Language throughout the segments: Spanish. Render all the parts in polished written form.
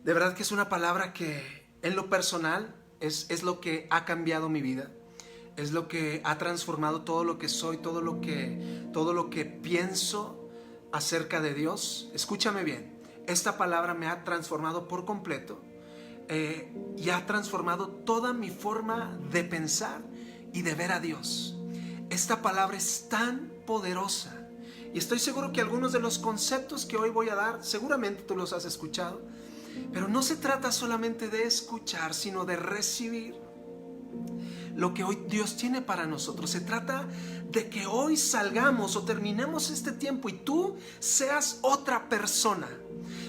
De verdad que es una palabra que en lo personal es lo que ha cambiado mi vida. Es lo que ha transformado todo lo que soy, todo lo que pienso acerca de Dios. Escúchame bien, esta palabra me ha transformado por completo y ha transformado toda mi forma de pensar y de ver a Dios. Esta palabra es tan poderosa y estoy seguro que algunos de los conceptos que hoy voy a dar, seguramente tú los has escuchado, pero no se trata solamente de escuchar, sino de recibir lo que hoy Dios tiene para nosotros. Se trata de que hoy salgamos o terminemos este tiempo y tú seas otra persona,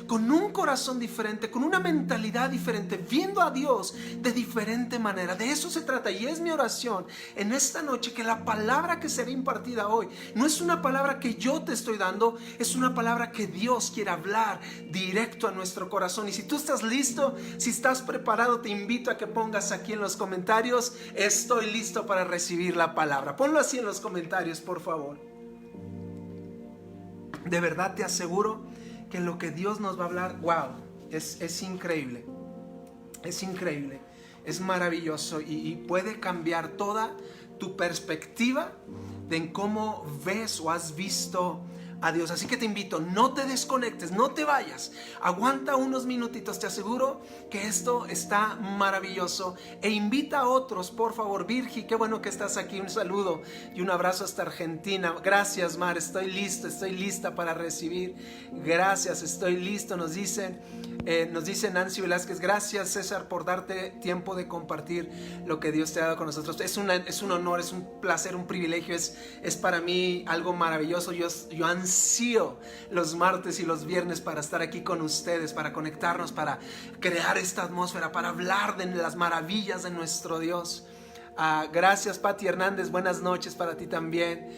con un corazón diferente, con una mentalidad diferente, viendo a Dios de diferente manera. De eso se trata, y es mi oración en esta noche que la palabra que será impartida hoy no es una palabra que yo te estoy dando, es una palabra que Dios quiere hablar directo a nuestro corazón. Y si tú estás listo, si estás preparado, te invito a que pongas aquí en los comentarios: estoy listo para recibir la palabra. Ponlo así en los comentarios, por favor. De verdad te aseguro que lo que Dios nos va a hablar, wow, es increíble. Es increíble, es maravilloso y puede cambiar toda tu perspectiva de en cómo ves o has visto a Dios. Así que te invito, no te desconectes, no te vayas, aguanta unos minutitos, te aseguro que esto está maravilloso. E invita a otros, por favor. Virgi, qué bueno que estás aquí, un saludo y un abrazo hasta Argentina. Gracias, Mar, estoy listo, estoy lista para recibir. Gracias, estoy listo, nos dice Nancy Velázquez. Gracias, César, por darte tiempo de compartir lo que Dios te ha dado con nosotros. Es un honor, es un placer, un privilegio, es para mí algo maravilloso. Yo ansío los martes y los viernes para estar aquí con ustedes, para conectarnos, para crear esta atmósfera, para hablar de las maravillas de nuestro Dios. Gracias, Pati Hernández, buenas noches para ti también.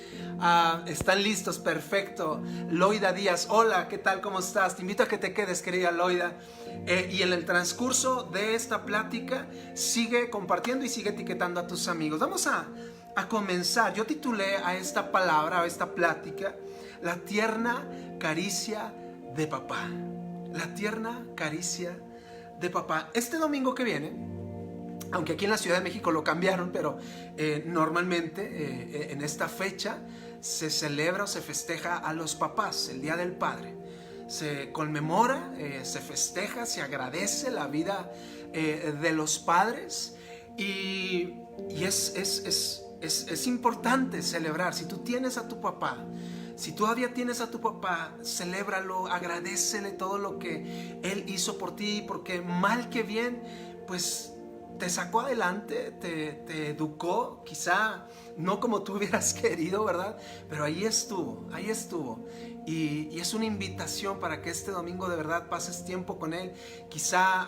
¿Están listos? Perfecto. Loida Díaz, hola, ¿qué tal? ¿Cómo estás? Te invito a que te quedes, querida Loida. Y en el transcurso de esta plática, sigue compartiendo y sigue etiquetando a tus amigos. Vamos a comenzar. Yo titulé a esta palabra, a esta plática, la tierna caricia de papá. La tierna caricia de papá. Este domingo que viene, aunque aquí en la Ciudad de México lo cambiaron, pero normalmente en esta fecha se celebra o se festeja a los papás, el Día del Padre. Se conmemora, se festeja, se agradece la vida de los padres y es importante celebrar. Si tú tienes a tu papá, si todavía tienes a tu papá, celébralo, agradécele todo lo que él hizo por ti, porque mal que bien, pues te sacó adelante, te educó, quizá no como tú hubieras querido, ¿verdad? Pero ahí estuvo. Y es una invitación para que este domingo de verdad pases tiempo con él, quizá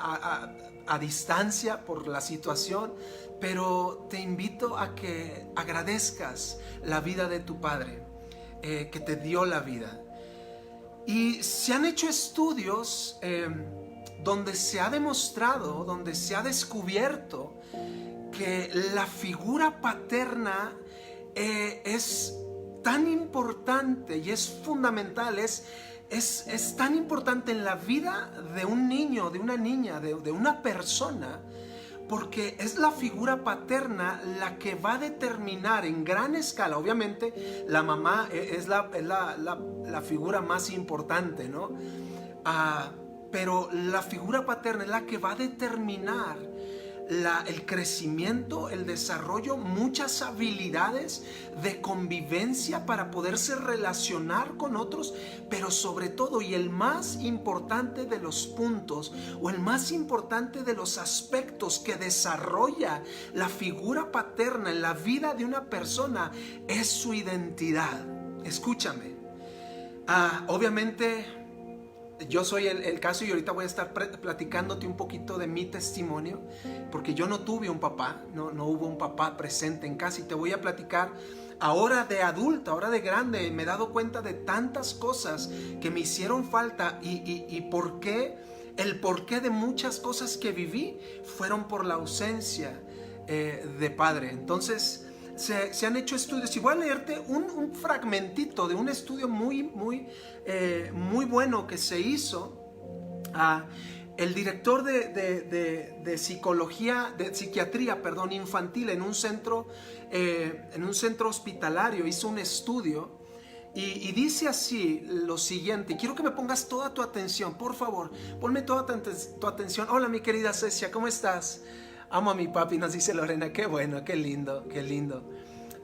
a distancia por la situación, pero te invito a que agradezcas la vida de tu padre, que te dio la vida. Y se han hecho estudios donde se ha demostrado, donde se ha descubierto que la figura paterna es tan importante y es fundamental, es tan importante en la vida de un niño, de una niña, de una persona, porque es la figura paterna la que va a determinar en gran escala. Obviamente la mamá es la figura más importante, ¿no? Pero la figura paterna es la que va a determinar el crecimiento, el desarrollo, muchas habilidades de convivencia para poderse relacionar con otros, pero sobre todo, y el más importante de los puntos, o el más importante de los aspectos que desarrolla la figura paterna en la vida de una persona, es su identidad. Escúchame. Obviamente yo soy el caso, y ahorita voy a estar platicándote un poquito de mi testimonio, porque yo no tuve un papá, no hubo un papá presente en casa, y te voy a platicar ahora de adulto, ahora de grande. Me he dado cuenta de tantas cosas que me hicieron falta y el porqué de muchas cosas que viví fueron por la ausencia de padre. Entonces se han hecho estudios, y voy a leerte un fragmentito de un estudio muy bueno que se hizo El director de psiquiatría, infantil en un centro hospitalario hizo un estudio y dice así lo siguiente. Quiero que me pongas toda tu atención, por favor. Ponme toda tu atención. Hola, mi querida Cecia, ¿cómo estás? Amo a mi papi, nos dice Lorena. Qué bueno, qué lindo, qué lindo.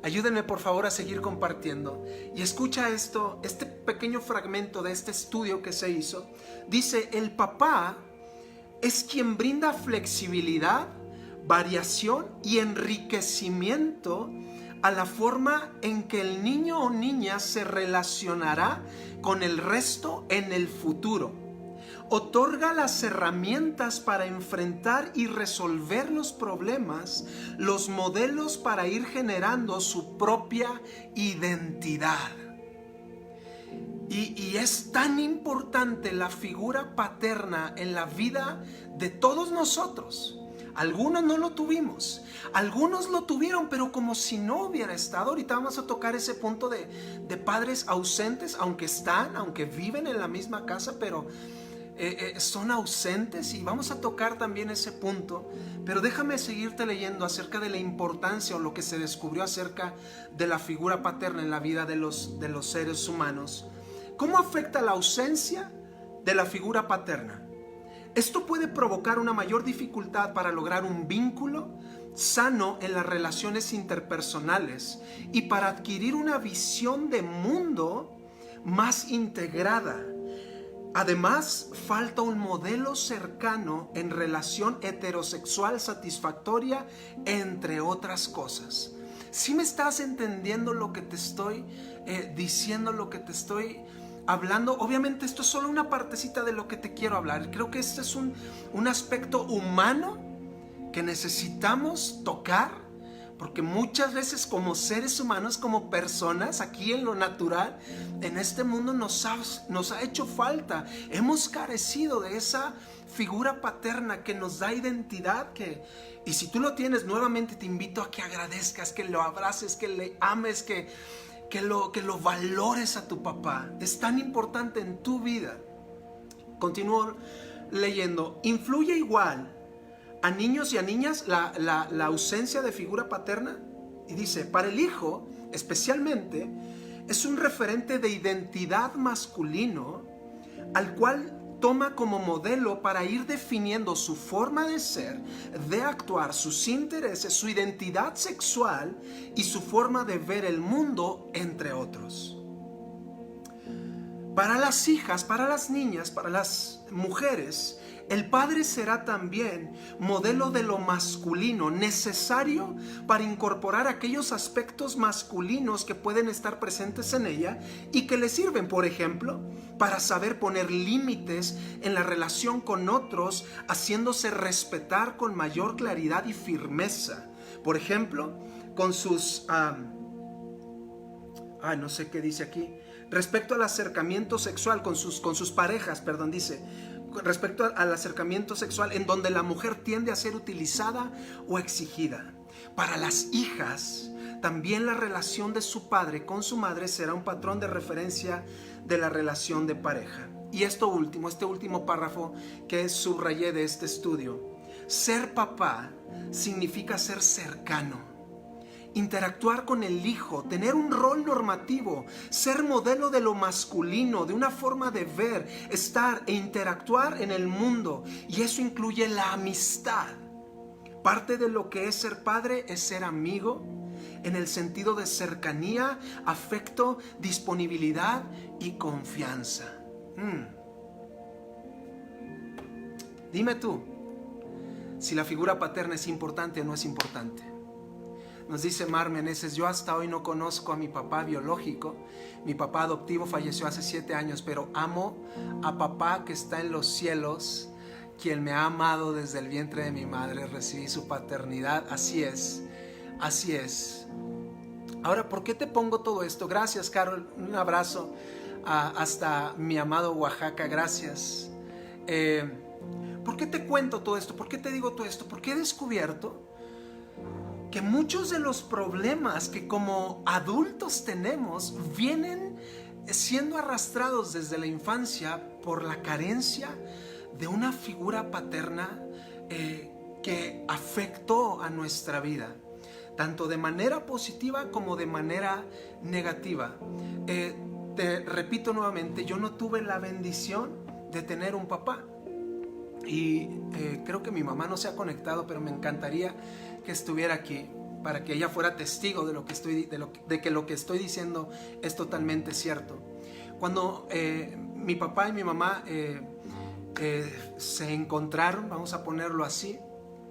Ayúdenme por favor a seguir compartiendo. Y escucha esto, este pequeño fragmento de este estudio que se hizo. Dice, el papá es quien brinda flexibilidad, variación y enriquecimiento a la forma en que el niño o niña se relacionará con el resto en el futuro. Otorga las herramientas para enfrentar y resolver los problemas, los modelos para ir generando su propia identidad. Y es tan importante la figura paterna en la vida de todos nosotros. Algunos no lo tuvimos, algunos lo tuvieron, pero como si no hubiera estado. Ahorita vamos a tocar ese punto de padres ausentes, aunque viven en la misma casa, pero son ausentes, y vamos a tocar también ese punto. Pero déjame seguirte leyendo acerca de la importancia o lo que se descubrió acerca de la figura paterna en la vida de los seres humanos. ¿Cómo afecta la ausencia de la figura paterna? Esto puede provocar una mayor dificultad para lograr un vínculo sano en las relaciones interpersonales y para adquirir una visión de mundo más integrada. Además, falta un modelo cercano en relación heterosexual satisfactoria, entre otras cosas. ¿Sí me estás entendiendo lo que te estoy diciendo, lo que te estoy hablando? Obviamente esto es solo una partecita de lo que te quiero hablar. Creo que este es un aspecto humano que necesitamos tocar, porque muchas veces como seres humanos, como personas aquí en lo natural, en este mundo nos ha hecho falta. Hemos carecido de esa figura paterna que nos da identidad, y si tú lo tienes, nuevamente te invito a que agradezcas, que lo abraces, que le ames, que lo valores a tu papá. Es tan importante en tu vida. Continúo leyendo. Influye igual a niños y a niñas la ausencia de figura paterna. Y dice, para el hijo especialmente, es un referente de identidad masculino al cual toma como modelo para ir definiendo su forma de ser, de actuar, sus intereses, su identidad sexual y su forma de ver el mundo, entre otros. Para las hijas, para las niñas, para las mujeres, el padre será también modelo de lo masculino, necesario para incorporar aquellos aspectos masculinos que pueden estar presentes en ella y que le sirven, por ejemplo, para saber poner límites en la relación con otros, haciéndose respetar con mayor claridad y firmeza. Por ejemplo, con sus... no sé qué dice aquí. Respecto al acercamiento sexual con sus parejas, dice... respecto al acercamiento sexual en donde la mujer tiende a ser utilizada o exigida. Para las hijas, también la relación de su padre con su madre será un patrón de referencia de la relación de pareja. Y este último párrafo que subrayé de este estudio: ser papá significa ser cercano, interactuar con el hijo, tener un rol normativo, ser modelo de lo masculino, de una forma de ver, estar e interactuar en el mundo. Y eso incluye la amistad. Parte de lo que es ser padre es ser amigo, en el sentido de cercanía, afecto, disponibilidad y confianza. Dime tú, si la figura paterna es importante o no es importante. Nos dice Mar Meneses: yo hasta hoy no conozco a mi papá biológico. Mi papá adoptivo falleció hace 7 años, pero amo a papá que está en los cielos, quien me ha amado desde el vientre de mi madre. Recibí su paternidad. Así es, así es. Ahora, ¿por qué te pongo todo esto? Gracias, Carol. Un abrazo hasta mi amado Oaxaca. Gracias. ¿Por qué te cuento todo esto? ¿Por qué te digo todo esto? Porque he descubierto que muchos de los problemas que como adultos tenemos vienen siendo arrastrados desde la infancia por la carencia de una figura paterna que afectó a nuestra vida, tanto de manera positiva como de manera negativa. Te repito nuevamente, yo no tuve la bendición de tener un papá. Y creo que mi mamá no se ha conectado, pero me encantaría que estuviera aquí para que ella fuera testigo de que lo que estoy diciendo es totalmente cierto. Cuando mi papá y mi mamá se encontraron, vamos a ponerlo así,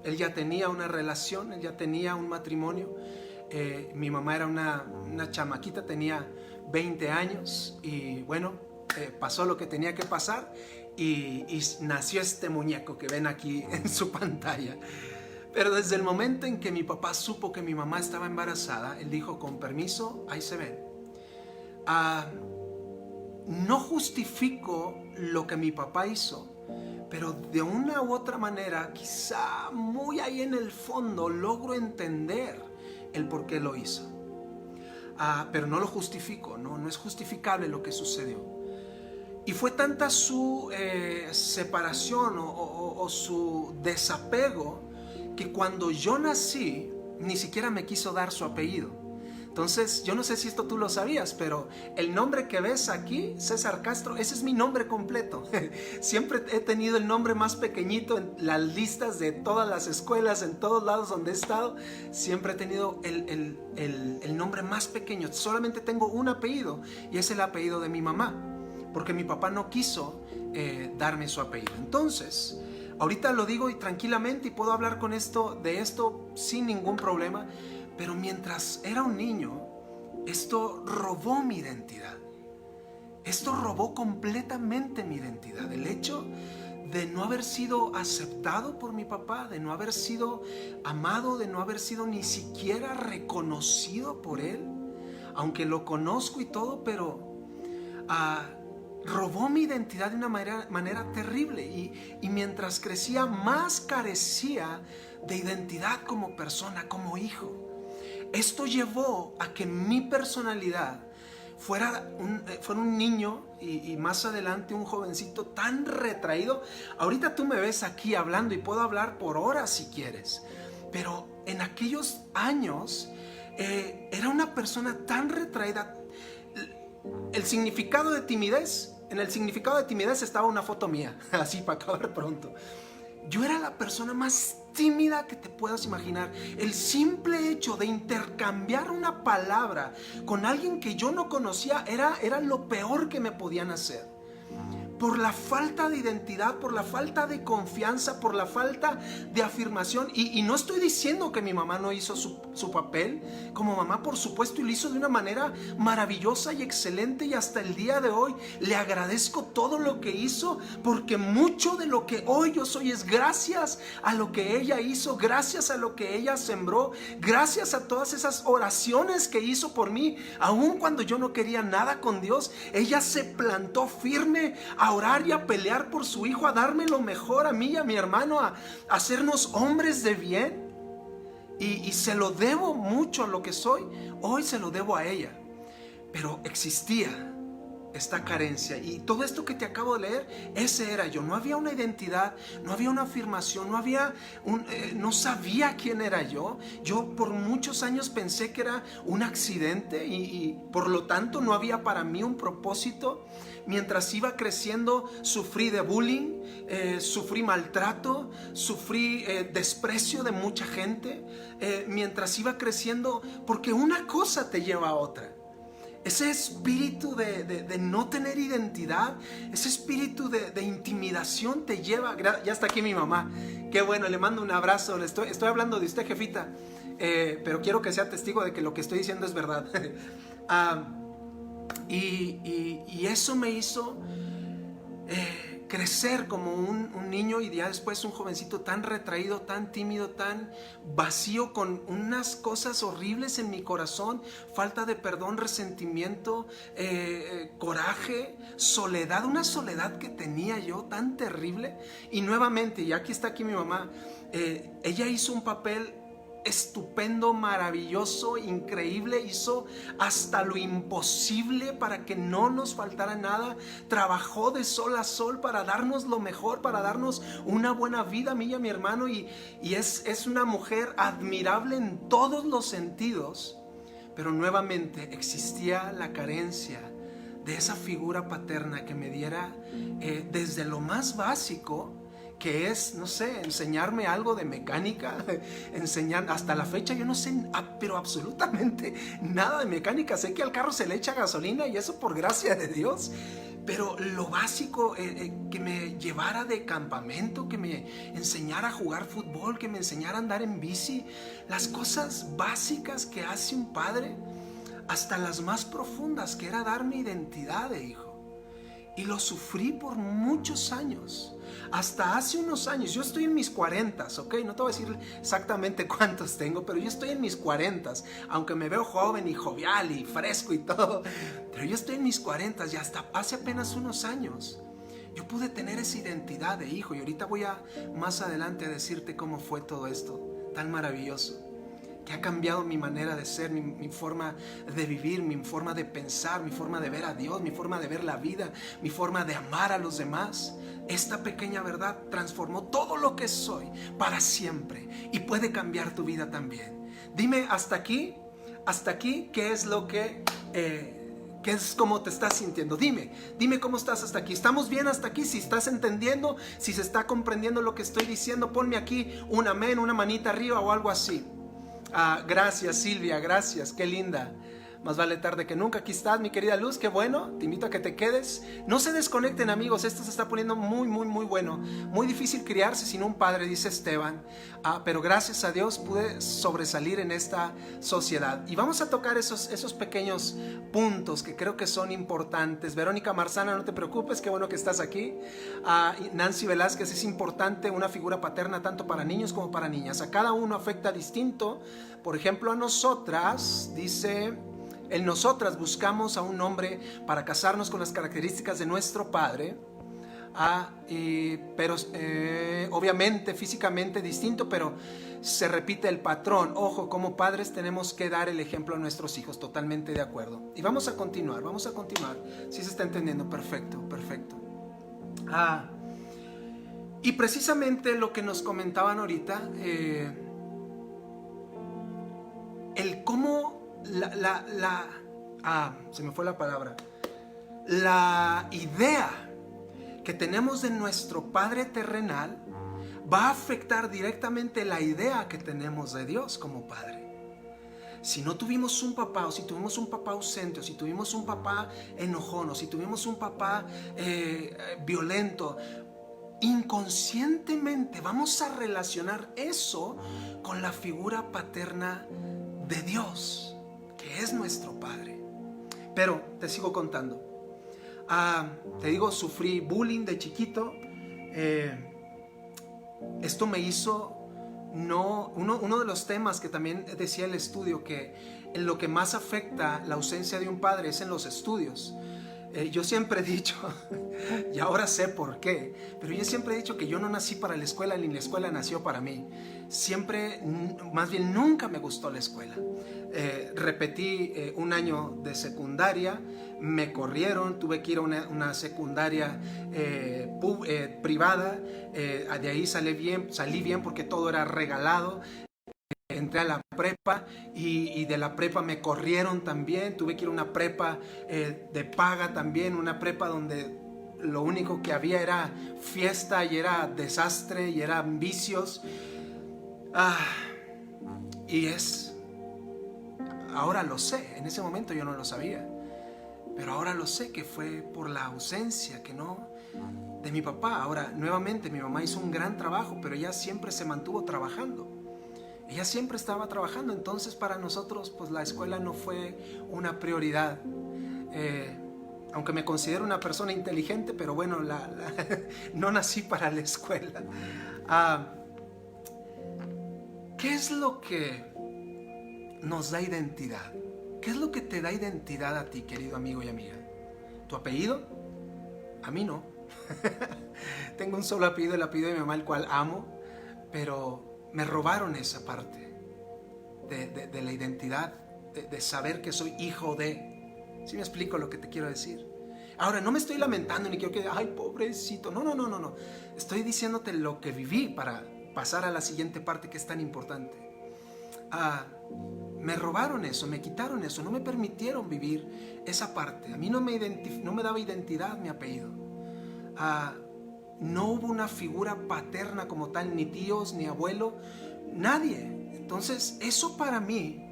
él ya tenía una relación, él ya tenía un matrimonio. Mi mamá era una chamaquita, tenía 20 años y bueno, pasó lo que tenía que pasar y nació este muñeco que ven aquí en su pantalla. Pero desde el momento en que mi papá supo que mi mamá estaba embarazada, él dijo: con permiso, ahí se ven. No justifico lo que mi papá hizo, pero de una u otra manera, quizá muy ahí en el fondo, logro entender el por qué lo hizo. Pero no lo justifico, no es justificable lo que sucedió. Y fue tanta su separación o su desapego que cuando yo nací ni siquiera me quiso dar su apellido. Entonces, yo no sé si esto tú lo sabías, pero el nombre que ves aquí, César Castro, ese es mi nombre completo. Siempre he tenido el nombre más pequeñito en las listas de todas las escuelas, en todos lados donde he estado. Siempre he tenido el nombre más pequeño. Solamente tengo un apellido y es el apellido de mi mamá, porque mi papá no quiso darme su apellido. Entonces, ahorita lo digo y tranquilamente y puedo hablar de esto sin ningún problema. Pero mientras era un niño, esto robó mi identidad. Esto robó completamente mi identidad. El hecho de no haber sido aceptado por mi papá, de no haber sido amado, de no haber sido ni siquiera reconocido por él, aunque lo conozco y todo, pero robó mi identidad de una manera terrible. Y mientras crecía, más carecía de identidad como persona, como hijo. Esto llevó a que mi personalidad fuera un niño y más adelante un jovencito tan retraído. Ahorita tú me ves aquí hablando y puedo hablar por horas si quieres, pero en aquellos años era una persona tan retraída. El significado de timidez, en el significado de timidez estaba una foto mía, así para acabar pronto. Yo era la persona más tímida que te puedas imaginar. El simple hecho de intercambiar una palabra con alguien que yo no conocía era lo peor que me podían hacer. Por la falta de identidad, por la falta de confianza, por la falta de afirmación. Y no estoy diciendo que mi mamá no hizo su papel como mamá, por supuesto, y lo hizo de una manera maravillosa y excelente. Y hasta el día de hoy le agradezco todo lo que hizo, porque mucho de lo que hoy yo soy es gracias a lo que ella hizo, gracias a lo que ella sembró, gracias a todas esas oraciones que hizo por mí. Aun cuando yo no quería nada con Dios, ella se plantó firme a orar y a pelear por su hijo, a darme lo mejor a mí y a mi hermano, a hacernos hombres de bien. Y se lo debo mucho a lo que soy. Hoy se lo debo a ella. Pero existía esta carencia, y todo esto que te acabo de leer, ese era yo. No había una identidad, no había una afirmación, no sabía quién era yo. Yo por muchos años pensé que era un accidente y por lo tanto no había para mí un propósito. Mientras iba creciendo, sufrí de bullying, sufrí maltrato, sufrí desprecio de mucha gente. Mientras iba creciendo, porque una cosa te lleva a otra. Ese espíritu de no tener identidad, ese espíritu de intimidación te lleva. Ya está aquí mi mamá. Qué bueno, le mando un abrazo. Estoy hablando de usted, jefita, pero quiero que sea testigo de que lo que estoy diciendo es verdad. Y eso me hizo crecer como un niño, y ya después un jovencito tan retraído, tan tímido, tan vacío, con unas cosas horribles en mi corazón: falta de perdón, resentimiento, coraje, soledad, una soledad que tenía yo tan terrible. Y nuevamente, y aquí está mi mamá, ella hizo un papel estupendo, maravilloso, increíble. Hizo hasta lo imposible para que no nos faltara nada. Trabajó de sol a sol para darnos lo mejor, para darnos una buena vida a mí y a mi hermano. Y es una mujer admirable en todos los sentidos. Pero nuevamente existía la carencia de esa figura paterna que me diera desde lo más básico, que es, no sé, enseñarme algo de mecánica. Hasta la fecha yo no sé, pero absolutamente nada de mecánica. Sé que al carro se le echa gasolina y eso por gracia de Dios. Pero lo básico, que me llevara de campamento, que me enseñara a jugar fútbol, que me enseñara a andar en bici, las cosas básicas que hace un padre, hasta las más profundas, que era darme identidad de hijo. Y lo sufrí por muchos años, hasta hace unos años. Yo estoy en mis 40s, ¿ok? No te voy a decir exactamente cuántos tengo, pero yo estoy en mis 40s, aunque me veo joven y jovial y fresco y todo. Pero yo estoy en mis 40s y hasta hace apenas unos años yo pude tener esa identidad de hijo. Y ahorita voy a más adelante a decirte cómo fue todo esto tan maravilloso, que ha cambiado mi manera de ser, mi forma de vivir, mi forma de pensar, mi forma de ver a Dios, mi forma de ver la vida, mi forma de amar a los demás. Esta pequeña verdad transformó todo lo que soy para siempre y puede cambiar tu vida también. Dime, hasta aquí, ¿qué es lo que... ¿Qué es cómo te estás sintiendo? Dime cómo estás hasta aquí. ¿Estamos bien hasta aquí? Si estás entendiendo, si se está comprendiendo lo que estoy diciendo, ponme aquí un amén, una manita arriba o algo así. Gracias Silvia, gracias, qué linda. Más vale tarde que nunca. Aquí estás, mi querida Luz, qué bueno. Te invito a que te quedes. No se desconecten, amigos. Esto se está poniendo muy, muy, muy bueno. Muy difícil criarse sin un padre, dice Esteban. Pero gracias a Dios pude sobresalir en esta sociedad. Y vamos a tocar esos pequeños puntos que creo que son importantes. Verónica Marzana, no te preocupes, qué bueno que estás aquí. Nancy Velázquez, es importante una figura paterna tanto para niños como para niñas. A cada uno afecta distinto. Por ejemplo, a nosotras, dice... En nosotras buscamos a un hombre para casarnos con las características de nuestro padre, pero obviamente físicamente distinto, pero se repite el patrón. Ojo, como padres tenemos que dar el ejemplo a nuestros hijos, totalmente de acuerdo. Y vamos a continuar. Si se está entendiendo, perfecto. Y precisamente lo que nos comentaban ahorita, el cómo se me fue la palabra. La idea que tenemos de nuestro Padre terrenal va a afectar directamente la idea que tenemos de Dios como Padre. Si no tuvimos un papá, o si tuvimos un papá ausente, o si tuvimos un papá enojón, o si tuvimos un papá violento, inconscientemente vamos a relacionar eso con la figura paterna de Dios, que es nuestro Padre. Pero te sigo contando. Te digo, sufrí bullying de chiquito. Esto me hizo, uno de los temas que también decía el estudio, que en lo que más afecta la ausencia de un padre es en los estudios. Yo siempre he dicho, y ahora sé por qué, pero yo siempre he dicho que yo no nací para la escuela, ni la escuela nació para mí. Más bien nunca me gustó la escuela. Repetí un año de secundaria, me corrieron, tuve que ir a una secundaria privada, de ahí salí bien porque todo era regalado. Entré a la prepa y de la prepa me corrieron también. Tuve que ir a una prepa de paga también, una prepa donde lo único que había era fiesta y era desastre y eran vicios. Ahora lo sé, en ese momento yo no lo sabía, pero ahora lo sé, que fue por la ausencia de mi papá. Ahora, nuevamente, mi mamá hizo un gran trabajo, pero ella siempre se mantuvo trabajando. Ella siempre estaba trabajando, entonces para nosotros pues la escuela no fue una prioridad. Aunque me considero una persona inteligente, pero bueno, no nací para la escuela. ¿Qué es lo que nos da identidad? ¿Qué es lo que te da identidad a ti, querido amigo y amiga? ¿Tu apellido? A mí no. Tengo un solo apellido, el apellido de mi mamá, el cual amo, pero me robaron esa parte. de la identidad, de saber que soy hijo de. ¿Sí me explico lo que te quiero decir? Ahora, no me estoy lamentando ni quiero que, ay, pobrecito. No. Estoy diciéndote lo que viví para pasar a la siguiente parte que es tan importante. Me robaron eso, me quitaron eso, no me permitieron vivir esa parte. A mí no me daba identidad mi apellido. No hubo una figura paterna como tal, ni tíos, ni abuelo, nadie. Entonces, eso para mí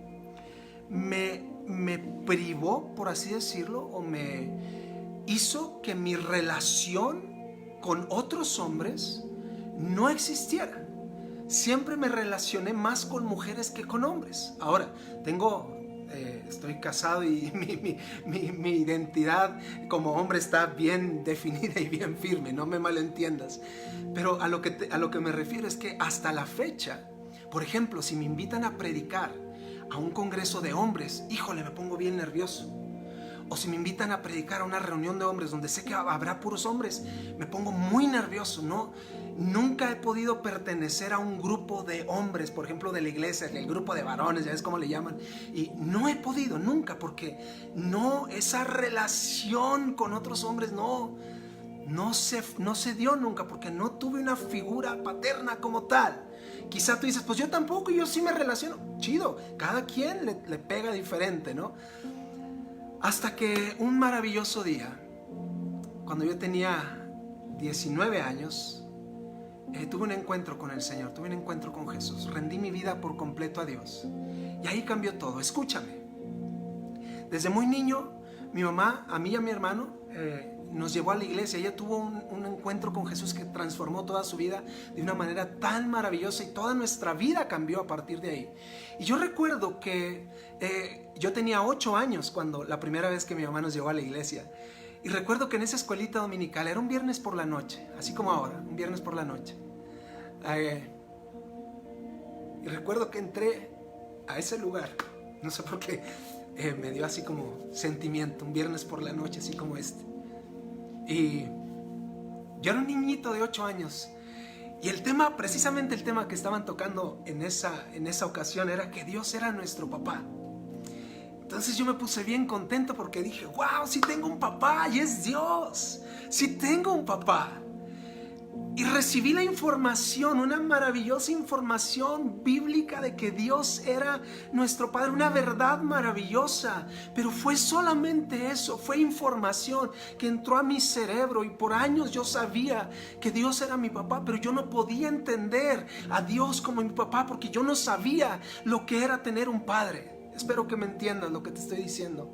me privó, por así decirlo, o me hizo que mi relación con otros hombres no existiera. Siempre me relacioné más con mujeres que con hombres. Ahora, estoy casado y mi identidad como hombre está bien definida y bien firme, no me malentiendas. Pero a lo que me refiero es que hasta la fecha, por ejemplo, si me invitan a predicar a un congreso de hombres, híjole, me pongo bien nervioso. O si me invitan a predicar a una reunión de hombres donde sé que habrá puros hombres, me pongo muy nervioso, ¿no? Nunca he podido pertenecer a un grupo de hombres, por ejemplo, de la iglesia, el grupo de varones, ya ves cómo le llaman. Y no he podido nunca, porque no, esa relación con otros hombres no se dio nunca, porque no tuve una figura paterna como tal. Quizá tú dices, pues yo tampoco, yo sí me relaciono. Chido, cada quien le pega diferente, ¿no? Hasta que un maravilloso día, cuando yo tenía 19 años, tuve un encuentro con el Señor, tuve un encuentro con Jesús. Rendí mi vida por completo a Dios. Y ahí cambió todo. Escúchame. Desde muy niño, mi mamá, a mí y a mi hermano, nos llevó a la iglesia. Ella tuvo un encuentro con Jesús que transformó toda su vida de una manera tan maravillosa, y toda nuestra vida cambió a partir de ahí. Y yo recuerdo que yo tenía 8 años cuando la primera vez que mi mamá nos llevó a la iglesia. Y recuerdo que en esa escuelita dominical era un viernes por la noche, así como ahora, un viernes por la noche. Y recuerdo que entré a ese lugar, no sé por qué, me dio así como sentimiento, un viernes por la noche, así como este. Y yo era un niñito de 8 años. Y precisamente el tema que estaban tocando en esa ocasión era que Dios era nuestro papá. Entonces yo me puse bien contento porque dije, wow, sí tengo un papá y es Dios. Sí tengo un papá. Y recibí la información, una maravillosa información bíblica de que Dios era nuestro Padre, una verdad maravillosa. Pero fue solamente eso, fue información que entró a mi cerebro, y por años yo sabía que Dios era mi papá, pero yo no podía entender a Dios como mi papá porque yo no sabía lo que era tener un padre. Espero que me entiendas lo que te estoy diciendo.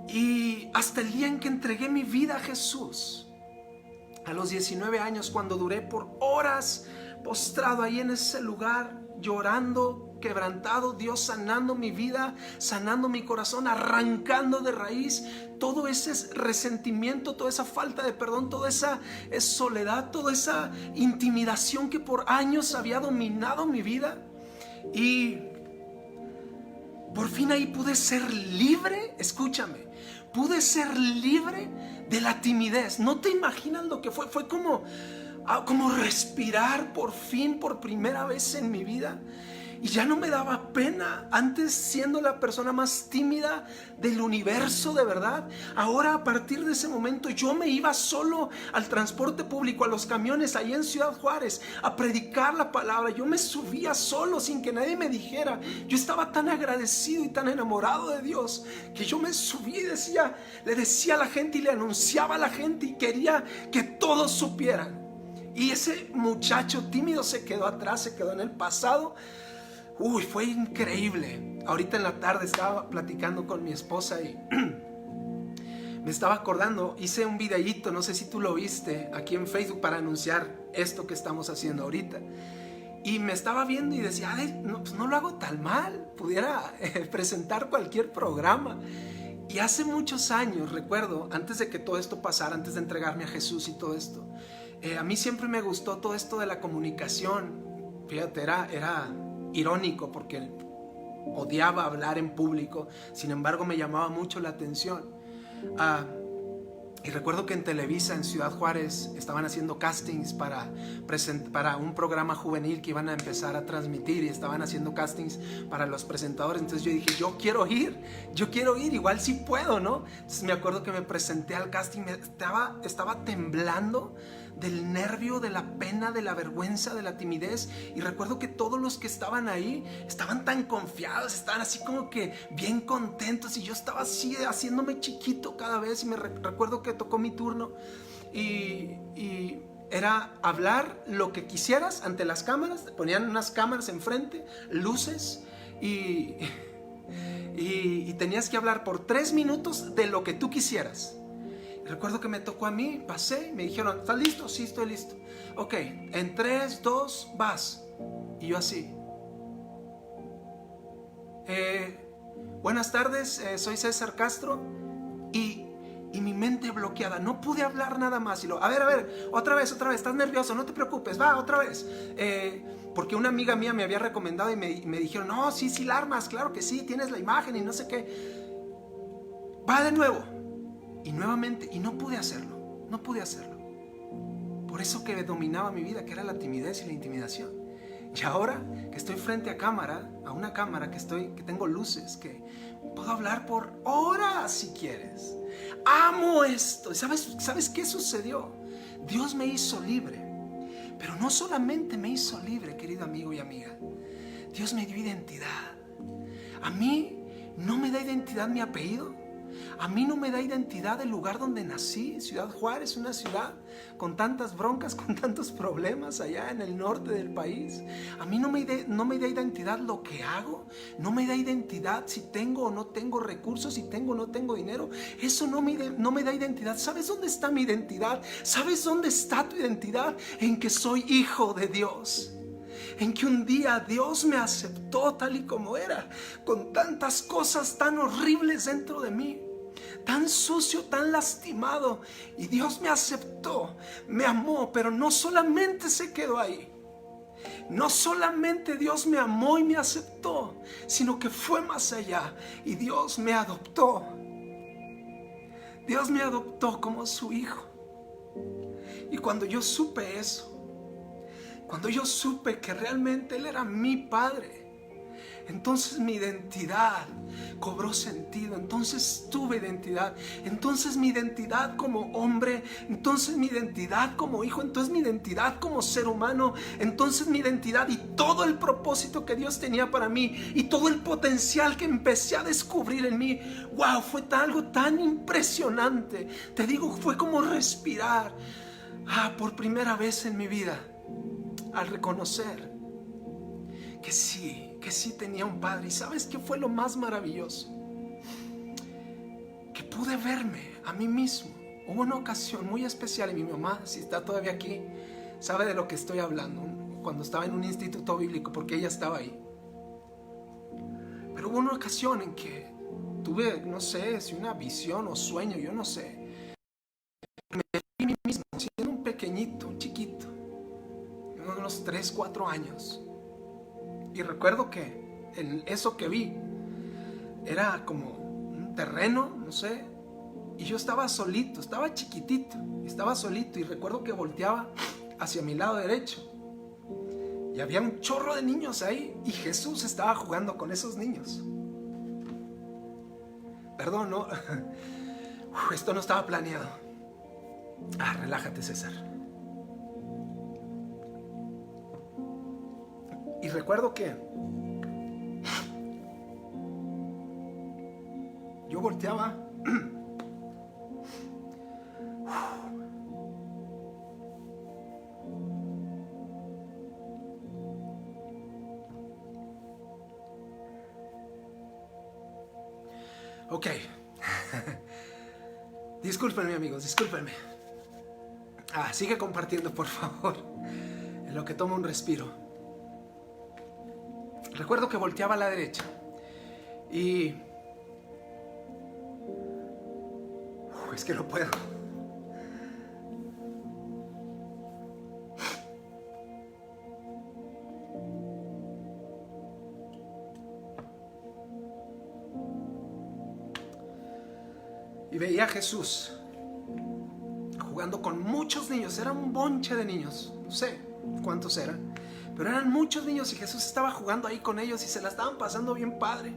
Y hasta el día en que entregué mi vida a Jesús, a los 19 años, cuando duré por horas postrado ahí en ese lugar, llorando, quebrantado, Dios sanando mi vida, sanando mi corazón, arrancando de raíz todo ese resentimiento, toda esa falta de perdón, toda esa soledad, toda esa intimidación que por años había dominado mi vida. Y por fin ahí pude ser libre, escúchame, pude ser libre de la timidez. No te imaginas lo que fue como respirar por fin, por primera vez en mi vida. Y ya no me daba pena, antes siendo la persona más tímida del universo, de verdad. Ahora, a partir de ese momento, yo me iba solo al transporte público, a los camiones ahí en Ciudad Juárez, a predicar la palabra. Yo me subía solo sin que nadie me dijera. Yo estaba tan agradecido y tan enamorado de Dios que yo me subí y le decía a la gente y le anunciaba a la gente, y quería que todos supieran. Y ese muchacho tímido se quedó atrás, se quedó en el pasado. Uy, fue increíble. Ahorita en la tarde estaba platicando con mi esposa y me estaba acordando, hice un videíto, no sé si tú lo viste, aquí en Facebook para anunciar esto que estamos haciendo ahorita. Y me estaba viendo y decía, pues no lo hago tan mal, pudiera presentar cualquier programa. Y hace muchos años, recuerdo, antes de que todo esto pasara, antes de entregarme a Jesús y todo esto, a mí siempre me gustó todo esto de la comunicación. Fíjate, era irónico porque odiaba hablar en público, sin embargo me llamaba mucho la atención. Y recuerdo que en Televisa, en Ciudad Juárez, estaban haciendo castings para un programa juvenil que iban a empezar a transmitir, y estaban haciendo castings para los presentadores. Entonces yo dije, yo quiero ir, igual sí puedo, ¿no? Entonces me acuerdo que me presenté al casting, estaba temblando del nervio, de la pena, de la vergüenza, de la timidez. Y recuerdo que todos los que estaban ahí estaban tan confiados, estaban así como que bien contentos, y yo estaba así haciéndome chiquito cada vez. Y me recuerdo que tocó mi turno y era hablar lo que quisieras ante las cámaras. Ponían unas cámaras enfrente, luces, y tenías que hablar por 3 minutos de lo que tú quisieras. Recuerdo que me tocó a mí, pasé, me dijeron, ¿estás listo? Sí, estoy listo. Ok, en 3, 2, vas. Y yo así. Buenas tardes, soy César Castro. Y mi mente bloqueada, no pude hablar nada más. Y a ver, otra vez, estás nervioso, no te preocupes, va, otra vez. Porque una amiga mía me había recomendado y me dijeron, no, sí, la armas, claro que sí, tienes la imagen y no sé qué. Va de nuevo. Y nuevamente, y no pude hacerlo. Por eso que dominaba mi vida, que era la timidez y la intimidación. Y ahora que estoy frente a una cámara, que tengo luces, que puedo hablar por horas si quieres. Amo esto. ¿Sabes qué sucedió? Dios me hizo libre. Pero no solamente me hizo libre, querido amigo y amiga. Dios me dio identidad. A mí no me da identidad mi apellido. A mí no me da identidad el lugar donde nací. Ciudad Juárez, una ciudad con tantas broncas, con tantos problemas allá en el norte del país. A mí no me da identidad lo que hago. No me da identidad si tengo o no tengo recursos, si tengo o no tengo dinero. Eso no me da identidad. ¿Sabes dónde está mi identidad? ¿Sabes dónde está tu identidad? En que soy hijo de Dios. En que un día Dios me aceptó tal y como era, con tantas cosas tan horribles dentro de mí, tan sucio, tan lastimado, y Dios me aceptó, me amó. Pero no solamente se quedó ahí, no solamente Dios me amó y me aceptó, sino que fue más allá, y Dios me adoptó. Dios me adoptó como su hijo. Y cuando yo supe eso, cuando yo supe que realmente Él era mi Padre, entonces mi identidad cobró sentido. Entonces tuve identidad. Entonces mi identidad como hombre, entonces mi identidad como hijo, entonces mi identidad como ser humano, entonces mi identidad y todo el propósito que Dios tenía para mí y todo el potencial que empecé a descubrir en mí. Wow, fue algo tan impresionante. Te digo, fue como respirar. Por primera vez en mi vida, al reconocer que sí tenía un padre. ¿Y sabes qué fue lo más maravilloso? Que pude verme a mí mismo. Hubo una ocasión muy especial, y mi mamá, si está todavía aquí, sabe de lo que estoy hablando, cuando estaba en un instituto bíblico, porque ella estaba ahí. Pero hubo una ocasión en que tuve, no sé si una visión o sueño, yo no sé. Me vi a mí mismo siendo un pequeñito, un chiquito, de unos 3, 4 años. Y recuerdo que eso que vi era como un terreno, no sé, y yo estaba solito, estaba chiquitito, estaba solito, y recuerdo que volteaba hacia mi lado derecho y había un chorro de niños ahí, y Jesús estaba jugando con esos niños. Perdón, no, esto no estaba planeado. Relájate, César. Y recuerdo que yo volteaba ok. Discúlpenme, amigos, discúlpenme. Sigue compartiendo, por favor, en lo que tomo un respiro. Recuerdo que volteaba a la derecha y es que no puedo. Y veía a Jesús jugando con muchos niños. Era un bonche de niños, no sé cuántos eran, pero eran muchos niños y Jesús estaba jugando ahí con ellos y se la estaban pasando bien padre.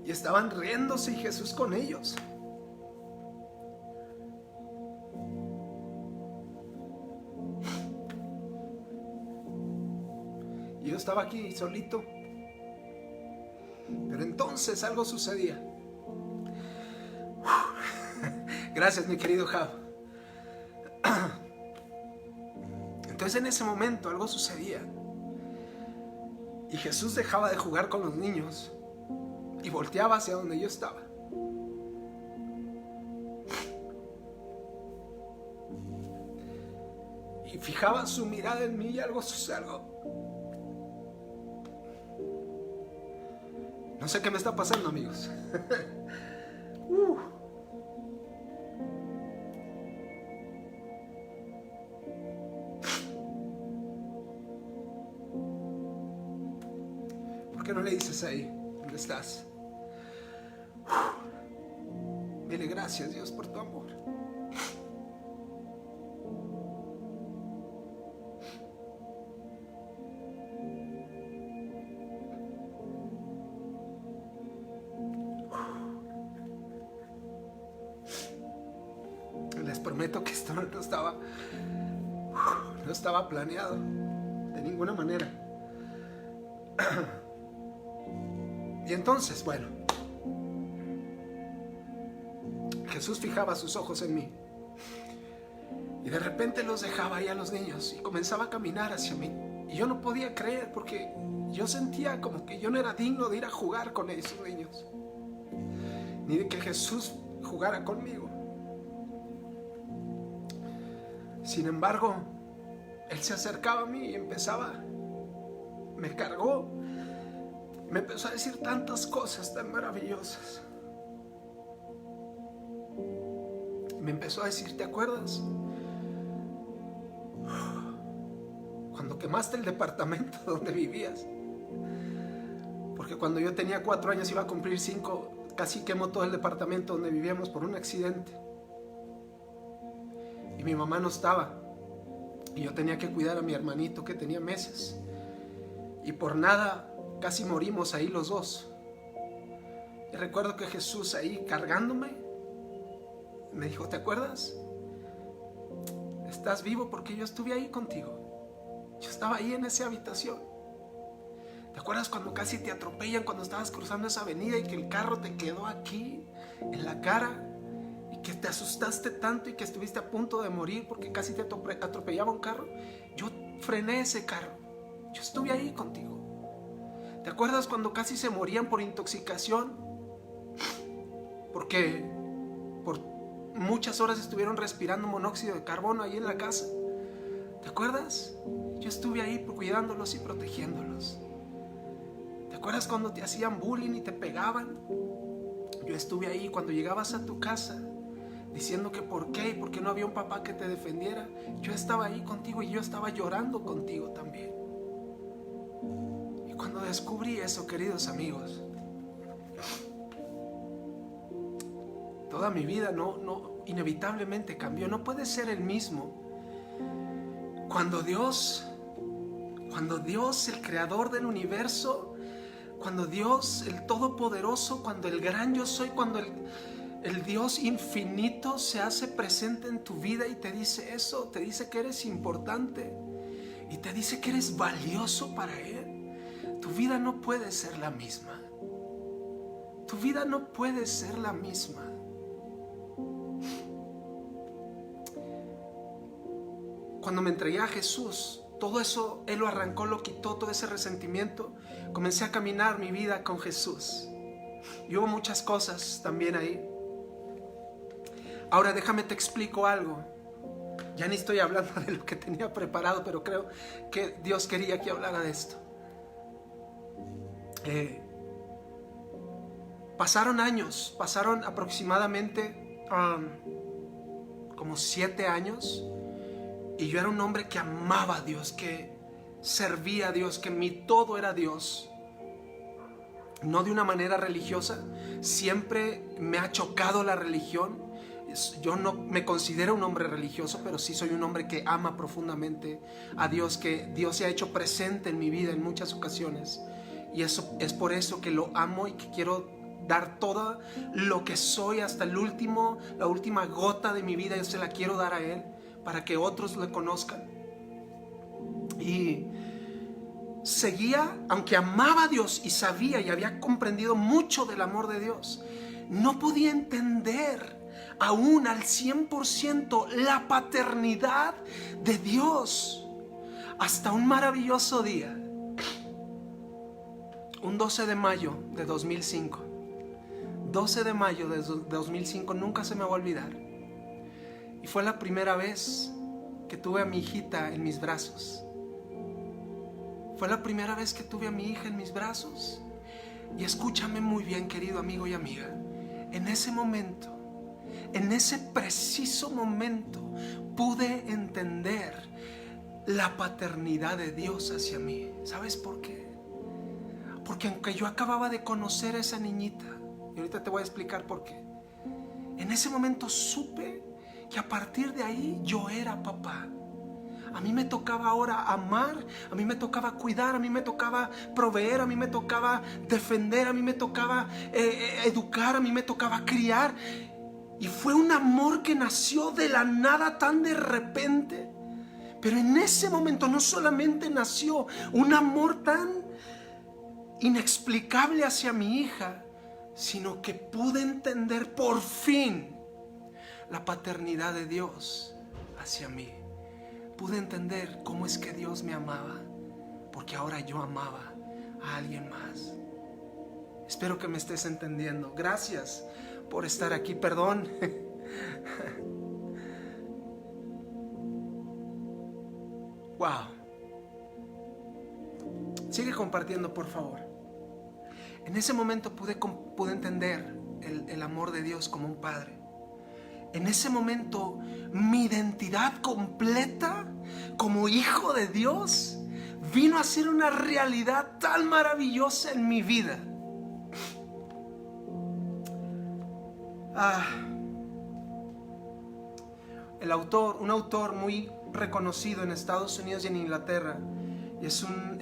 Y estaban riéndose y Jesús con ellos. Y yo estaba aquí solito. Pero entonces algo sucedía. Gracias, mi querido Jav. Entonces en ese momento algo sucedía. Y Jesús dejaba de jugar con los niños y volteaba hacia donde yo estaba. Y fijaba su mirada en mí y algo sucedió. No sé qué me está pasando, amigos. ¿Por qué no le dices ahí dónde estás? Dile gracias, Dios, por tu amor. Les prometo que esto no estaba planeado de ninguna manera. Y entonces, bueno, Jesús fijaba sus ojos en mí y de repente los dejaba ahí a los niños y comenzaba a caminar hacia mí. Y yo no podía creer porque yo sentía como que yo no era digno de ir a jugar con esos niños, ni de que Jesús jugara conmigo. Sin embargo, Él se acercaba a mí y me cargó, me empezó a decir tantas cosas tan maravillosas. Me empezó a decir, ¿te acuerdas? Cuando quemaste el departamento donde vivías. Porque cuando yo tenía 4 años, iba a cumplir 5, casi quemó todo el departamento donde vivíamos por un accidente. Y mi mamá no estaba. Y yo tenía que cuidar a mi hermanito que tenía meses. Y por nada casi morimos ahí los dos. Y recuerdo que Jesús ahí cargándome me dijo, ¿te acuerdas? Estás vivo porque yo estuve ahí contigo. Yo estaba ahí en esa habitación. ¿Te acuerdas cuando casi te atropellan cuando estabas cruzando esa avenida y que el carro te quedó aquí en la cara? Y que te asustaste tanto y que estuviste a punto de morir porque casi te atropellaba un carro. Yo frené ese carro. Yo estuve ahí contigo. ¿Te acuerdas cuando casi se morían por intoxicación? Porque por muchas horas estuvieron respirando monóxido de carbono ahí en la casa. ¿Te acuerdas? Yo estuve ahí cuidándolos y protegiéndolos. ¿Te acuerdas cuando te hacían bullying y te pegaban? Yo estuve ahí cuando llegabas a tu casa diciendo que por qué y por qué no había un papá que te defendiera. Yo estaba ahí contigo y yo estaba llorando contigo también. Y cuando descubrí eso, queridos amigos, toda mi vida inevitablemente cambió. No puede ser el mismo. Cuando Dios, el creador del universo, cuando Dios, el todopoderoso, cuando el gran yo soy, cuando el Dios infinito se hace presente en tu vida y te dice eso, te dice que eres importante y te dice que eres valioso para Él, tu vida no puede ser la misma. Tu vida no puede ser la misma. Cuando me entregué a Jesús, todo eso Él lo arrancó, lo quitó, todo ese resentimiento. Comencé a caminar mi vida con Jesús. Y hubo muchas cosas también ahí. Ahora déjame te explico algo. Ya ni estoy hablando de lo que tenía preparado, pero creo que Dios quería que hablara de esto. Pasaron años, pasaron aproximadamente como 7 años. Y yo era un hombre que amaba a Dios, que servía a Dios, que mi todo era Dios. No de una manera religiosa. Siempre me ha chocado la religión. Yo no me considero un hombre religioso, pero sí soy un hombre que ama profundamente a Dios, que Dios se ha hecho presente en mi vida en muchas ocasiones. Y eso es por eso que lo amo y que quiero dar todo lo que soy hasta la última gota de mi vida. Yo se la quiero dar a Él para que otros le conozcan. Y seguía, aunque amaba a Dios y sabía y había comprendido mucho del amor de Dios, no podía entender aún al 100% la paternidad de Dios. Hasta un maravilloso día, un 12 de mayo de 2005. 12 de mayo de 2005, nunca se me va a olvidar. Y fue la primera vez que tuve a mi hijita en mis brazos. Fue la primera vez que tuve a mi hija en mis brazos. Y escúchame muy bien, querido amigo y amiga. En ese momento, en ese preciso momento, pude entender la paternidad de Dios hacia mí. ¿Sabes por qué? Porque aunque yo acababa de conocer a esa niñita, y ahorita te voy a explicar por qué, en ese momento supe que a partir de ahí yo era papá. A mí me tocaba ahora amar, a mí me tocaba cuidar, a mí me tocaba proveer, a mí me tocaba defender, a mí me tocaba educar, a mí me tocaba criar. Y fue un amor que nació de la nada, tan de repente. Pero en ese momento no solamente nació un amor tan inexplicable hacia mi hija, sino que pude entender por fin la paternidad de Dios hacia mí. Pude entender cómo es que Dios me amaba, porque ahora yo amaba a alguien más. Espero que me estés entendiendo. Gracias por estar aquí. Perdón. Wow. Sigue compartiendo, por favor. En ese momento pude entender el amor de Dios como un padre. En ese momento mi identidad completa como hijo de Dios vino a ser una realidad tan maravillosa en mi vida. Un autor muy reconocido en Estados Unidos y en Inglaterra, y es un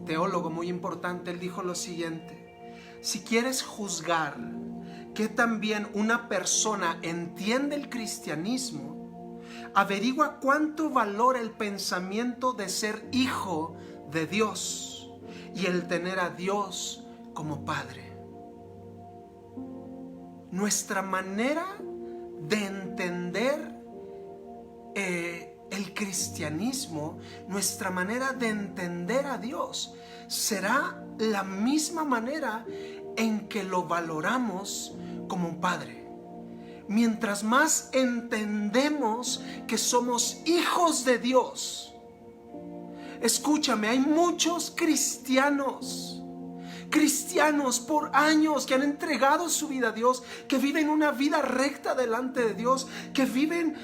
teólogo muy importante, él dijo lo siguiente: si quieres juzgar que también una persona entiende el cristianismo, averigua cuánto valora el pensamiento de ser hijo de Dios y el tener a Dios como Padre. Nuestra manera de entender el cristianismo, nuestra manera de entender a Dios, será la misma manera en que lo valoramos como un padre. Mientras más entendemos que somos hijos de Dios, escúchame, hay muchos cristianos por años que han entregado su vida a Dios, que viven una vida recta delante de Dios, que viven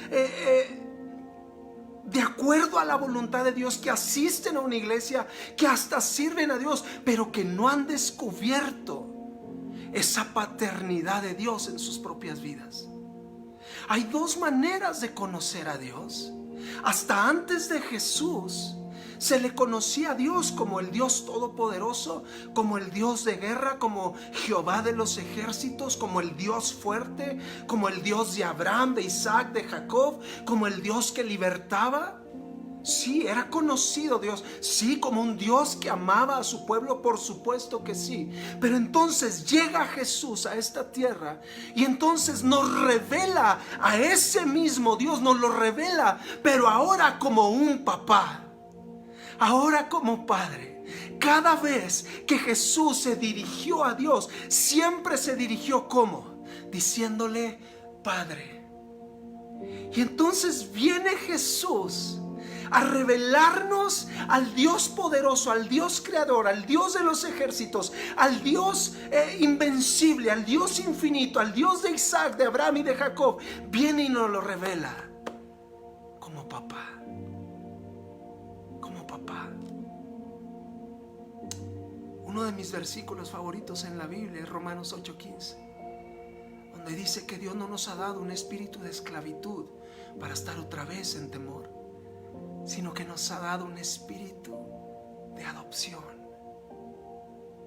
de acuerdo a la voluntad de Dios, que asisten a una iglesia, que hasta sirven a Dios, pero que no han descubierto esa paternidad de Dios en sus propias vidas. Hay dos maneras de conocer a Dios. Hasta antes de Jesús se le conocía a Dios como el Dios todopoderoso, como el Dios de guerra, como Jehová de los ejércitos, como el Dios fuerte, como el Dios de Abraham, de Isaac, de Jacob, como el Dios que libertaba. Sí, era conocido Dios, sí, como un Dios que amaba a su pueblo, por supuesto que sí. Pero entonces llega Jesús a esta tierra y entonces nos revela a ese mismo Dios, nos lo revela, pero ahora como un papá, ahora como padre. Cada vez que Jesús se dirigió a Dios, siempre se dirigió como diciéndole Padre. Y entonces viene Jesús a revelarnos al Dios poderoso, al Dios creador, al Dios de los ejércitos, al Dios invencible, al Dios infinito, al Dios de Isaac, de Abraham y de Jacob. Viene y nos lo revela como papá. Como papá. Uno de mis versículos favoritos en la Biblia es Romanos 8:15, donde dice que Dios no nos ha dado un espíritu de esclavitud para estar otra vez en temor, sino que nos ha dado un espíritu de adopción,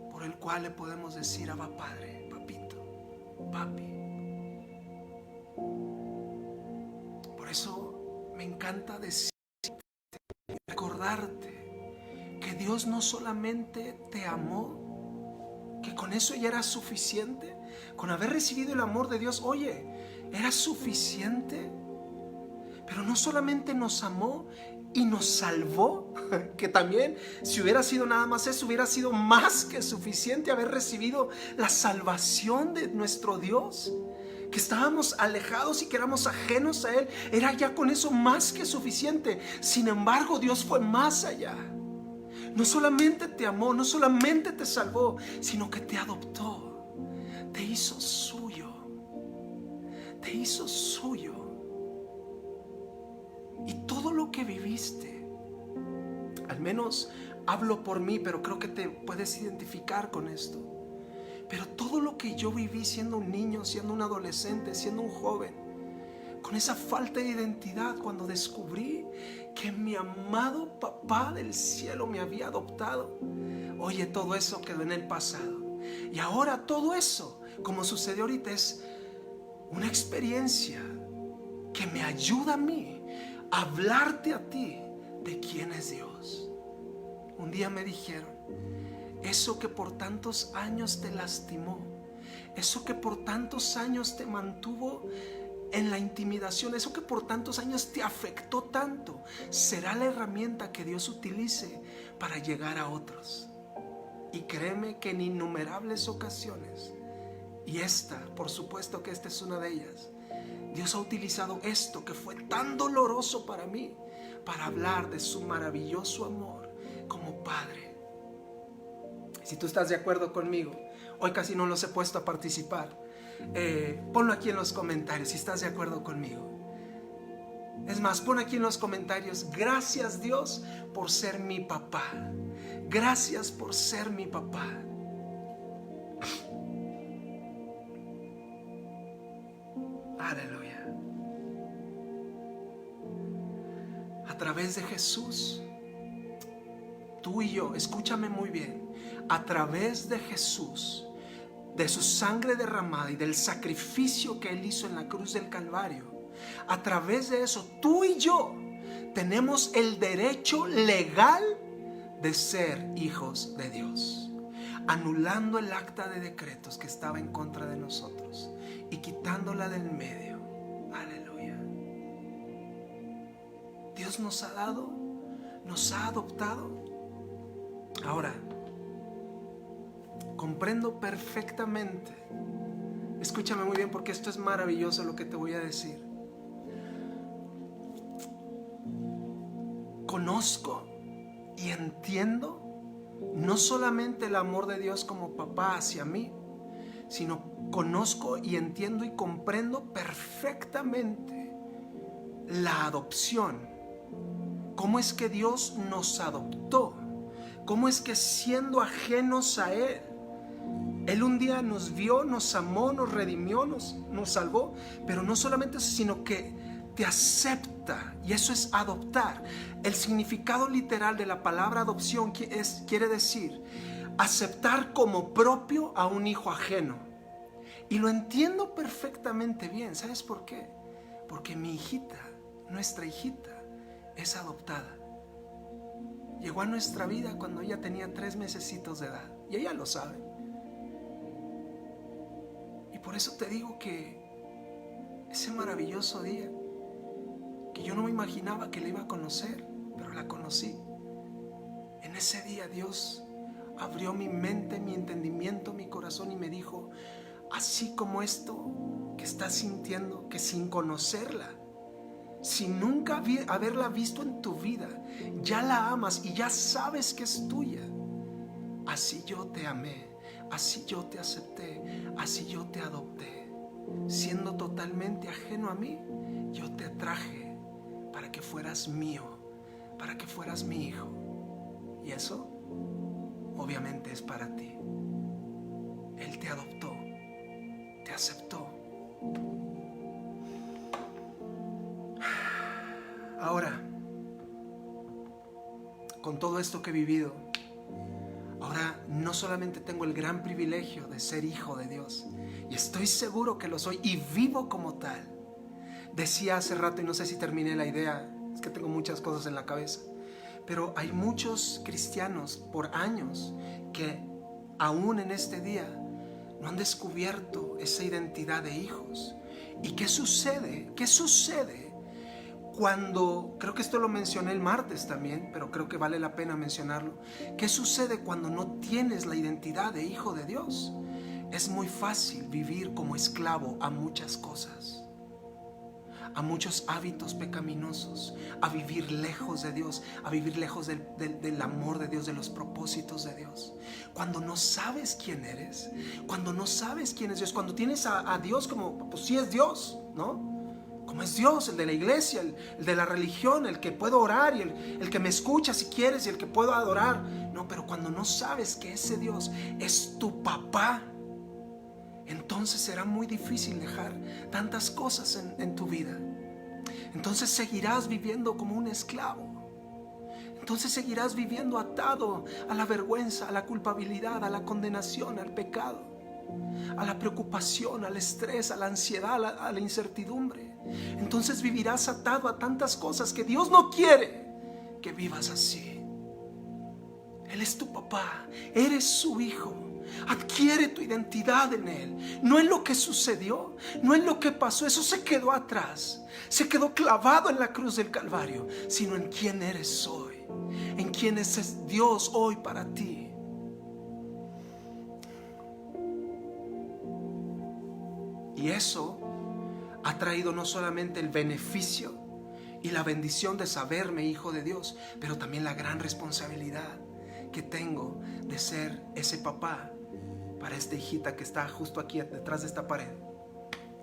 por el cual le podemos decir: Abba Padre, papito, papi. Por eso me encanta decirte, recordarte que Dios no solamente te amó, que con eso ya era suficiente, con haber recibido el amor de Dios, oye, era suficiente. Pero no solamente nos amó y nos salvó, que también, si hubiera sido nada más eso, hubiera sido más que suficiente haber recibido la salvación de nuestro Dios, que estábamos alejados y que éramos ajenos a Él. Era ya con eso más que suficiente. Sin embargo, Dios fue más allá. No solamente te amó, no solamente te salvó, sino que te adoptó, te hizo suyo, te hizo suyo. Y todo lo que viviste, al menos hablo por mí, pero creo que te puedes identificar con esto. Pero todo lo que yo viví siendo un niño, siendo un adolescente, siendo un joven, con esa falta de identidad, cuando descubrí que mi amado papá del cielo me había adoptado, oye, todo eso quedó en el pasado. Y ahora todo eso, como sucedió ahorita, es una experiencia que me ayuda a mí a hablarte a ti de quién es Dios. Un día me dijeron: eso que por tantos años te lastimó, eso que por tantos años te mantuvo en la intimidación, eso que por tantos años te afectó tanto, será la herramienta que Dios utilice para llegar a otros. Y créeme que en innumerables ocasiones, y esta, por supuesto que esta es una de ellas, Dios ha utilizado esto que fue tan doloroso para mí, para hablar de su maravilloso amor como Padre. Si tú estás de acuerdo conmigo, hoy casi no los he puesto a participar, ponlo aquí en los comentarios si estás de acuerdo conmigo. Es más, pon aquí en los comentarios: gracias Dios por ser mi papá, gracias por ser mi papá. Aleluya. A través de Jesús, tú y yo, escúchame muy bien, a través de Jesús, de su sangre derramada y del sacrificio que Él hizo en la cruz del Calvario, a través de eso, tú y yo tenemos el derecho legal de ser hijos de Dios, anulando el acta de decretos que estaba en contra de nosotros y quitándola del medio. Aleluya. Dios nos ha dado, nos ha adoptado. Ahora, comprendo perfectamente, escúchame muy bien porque esto es maravilloso lo que te voy a decir. Conozco y entiendo no solamente el amor de Dios como papá hacia mí, sino conozco y entiendo y comprendo perfectamente la adopción. ¿Cómo es que Dios nos adoptó? ¿Cómo es que siendo ajenos a Él, Él un día nos vio, nos amó, nos redimió, nos salvó? Pero no solamente eso, sino que te acepta, y eso es adoptar. El significado literal de la palabra adopción quiere decir aceptar como propio a un hijo ajeno. Y lo entiendo perfectamente bien. ¿Sabes por qué? Porque mi hijita, nuestra hijita, es adoptada. Llegó a nuestra vida cuando ella tenía 3 mesecitos de edad, y ella lo sabe. Y por eso te digo que ese maravilloso día, que yo no me imaginaba que la iba a conocer, pero la conocí. En ese día Dios abrió mi mente, mi entendimiento, mi corazón, y me dijo: así como esto que estás sintiendo, que sin conocerla, sin nunca haberla visto en tu vida, ya la amas y ya sabes que es tuya. Así yo te amé, así yo te acepté, así yo te adopté. Siendo totalmente ajeno a mí, yo te traje para que fueras mío, para que fueras mi hijo. Y eso obviamente es para ti. Él te adoptó, te aceptó Ahora, con todo esto que he vivido, ahora no solamente tengo el gran privilegio de ser hijo de Dios, y estoy seguro que lo soy y vivo como tal. Decía hace rato, y no sé si terminé la idea, es que tengo muchas cosas en la cabeza, pero hay muchos cristianos por años que aún en este día no han descubierto esa identidad de hijos. ¿Y qué sucede? ¿Qué sucede cuando, creo que esto lo mencioné el martes también, pero creo que vale la pena mencionarlo? ¿Qué sucede cuando no tienes la identidad de hijo de Dios? Es muy fácil vivir como esclavo a muchas cosas, a muchos hábitos pecaminosos, a vivir lejos de Dios, a vivir lejos del amor de Dios, de los propósitos de Dios. Cuando no sabes quién eres, cuando no sabes quién es Dios, cuando tienes a Dios como, pues sí es Dios, ¿no? Como es Dios, el de la iglesia, el de la religión, el que puedo orar y el que me escucha si quieres y el que puedo adorar. No, pero cuando no sabes que ese Dios es tu papá, entonces será muy difícil dejar tantas cosas en tu vida. Entonces seguirás viviendo como un esclavo. Entonces seguirás viviendo atado a la vergüenza, a la culpabilidad, a la condenación, al pecado, a la preocupación, al estrés, a la ansiedad, a la incertidumbre. Entonces vivirás atado a tantas cosas que Dios no quiere que vivas así. Él es tu papá, eres su hijo. Adquiere tu identidad en Él, no en lo que sucedió, no en lo que pasó, eso se quedó atrás, se quedó clavado en la cruz del Calvario, sino en quién eres hoy, en quién es Dios hoy para ti. Y eso ha traído no solamente el beneficio y la bendición de saberme hijo de Dios, pero también la gran responsabilidad que tengo de ser ese papá para esta hijita que está justo aquí detrás de esta pared,